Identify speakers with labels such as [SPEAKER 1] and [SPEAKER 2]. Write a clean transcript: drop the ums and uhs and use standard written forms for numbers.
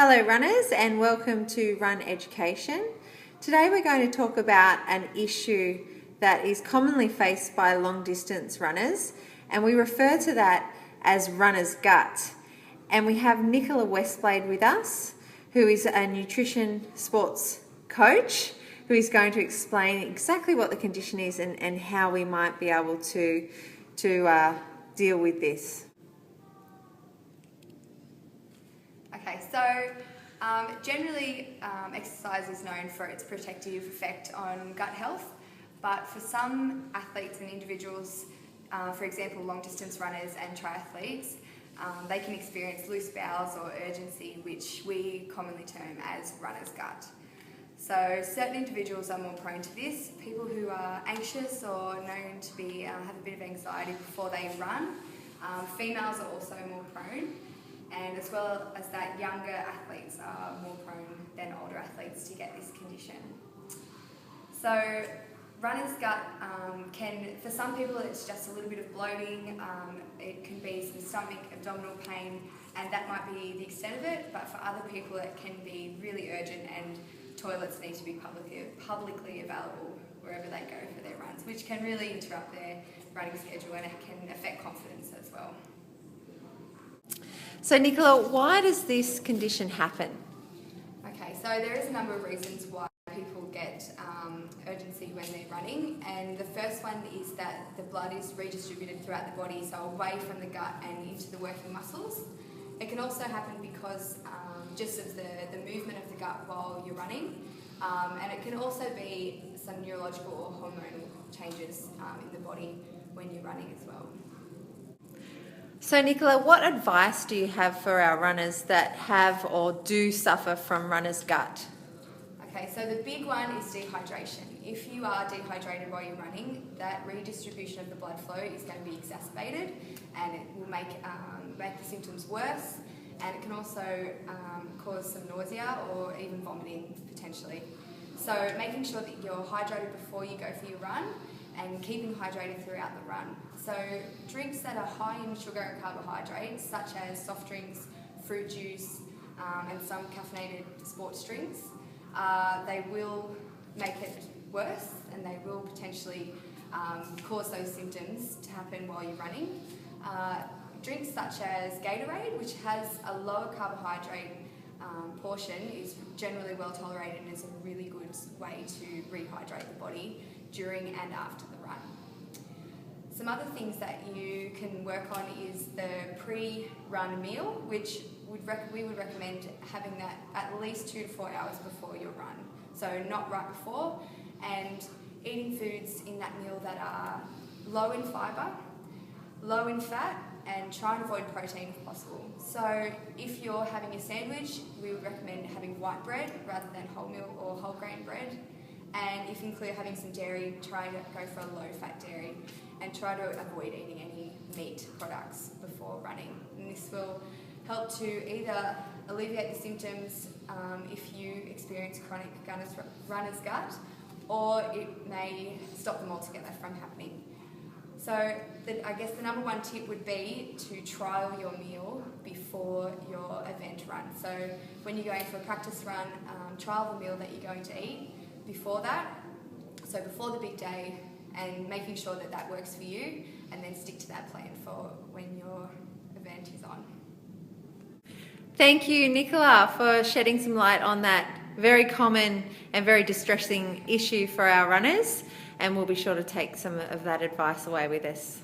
[SPEAKER 1] Hello runners and welcome to Run Education. Today we're going to talk about an issue that is commonly faced by long distance runners, and we refer to that as runner's gut. And we have Nicola Westblade with us, who is a nutrition sports coach, who is going to explain exactly what the condition is and how we might be able to deal with this.
[SPEAKER 2] Okay, so generally exercise is known for its protective effect on gut health, but for some athletes and individuals, for example long distance runners and triathletes, they can experience loose bowels or urgency, which we commonly term as runner's gut. So certain individuals are more prone to this. People who are anxious or known to be have a bit of anxiety before they run. Females are also more prone. And as well as that, younger athletes are more prone than older athletes to get this condition. So runner's gut for some people it's just a little bit of bloating, it can be some stomach, abdominal pain, and that might be the extent of it, but for other people it can be really urgent and toilets need to be publicly available wherever they go for their runs, which can really interrupt their running schedule and it can affect confidence as well.
[SPEAKER 1] So Nicola, why does this condition happen?
[SPEAKER 2] Okay, so there is a number of reasons why people get urgency when they're running, and the first one is that the blood is redistributed throughout the body, so away from the gut and into the working muscles. It can also happen because just of the movement of the gut while you're running, and it can also be some neurological or hormonal changes in the body when you're running as well.
[SPEAKER 1] So Nicola, what advice do you have for our runners that have or do suffer from runner's gut?
[SPEAKER 2] Okay, so the big one is dehydration. If you are dehydrated while you're running, that redistribution of the blood flow is going to be exacerbated and it will make the symptoms worse, and it can also cause some nausea or even vomiting potentially. So making sure that you're hydrated before you go for your run and keeping hydrated throughout the run. So drinks that are high in sugar and carbohydrates, such as soft drinks, fruit juice, and some caffeinated sports drinks, they will make it worse and they will potentially cause those symptoms to happen while you're running. Drinks such as Gatorade, which has a lower carbohydrate portion, is generally well tolerated and is a really good way to rehydrate the body during and after the run. Some other things that you can work on is the pre-run meal, which we would recommend having that at least 2 to 4 hours before your run. So not right before, and eating foods in that meal that are low in fibre, low in fat, and try and avoid protein if possible. So if you're having a sandwich, we would recommend having white bread rather than wholemeal or whole grain bread. And if you include having some dairy, try to go for a low-fat dairy and try to avoid eating any meat products before running. And this will help to either alleviate the symptoms if you experience chronic runner's gut, or it may stop them altogether from happening. So I guess the number one tip would be to trial your meal before your event run. So when you're going for a practice run, trial the meal that you're going to eat before that, so before the big day, and making sure that that works for you, and then stick to that plan for when your event is on.
[SPEAKER 1] Thank you, Nicola, for shedding some light on that very common and very distressing issue for our runners, and we'll be sure to take some of that advice away with us.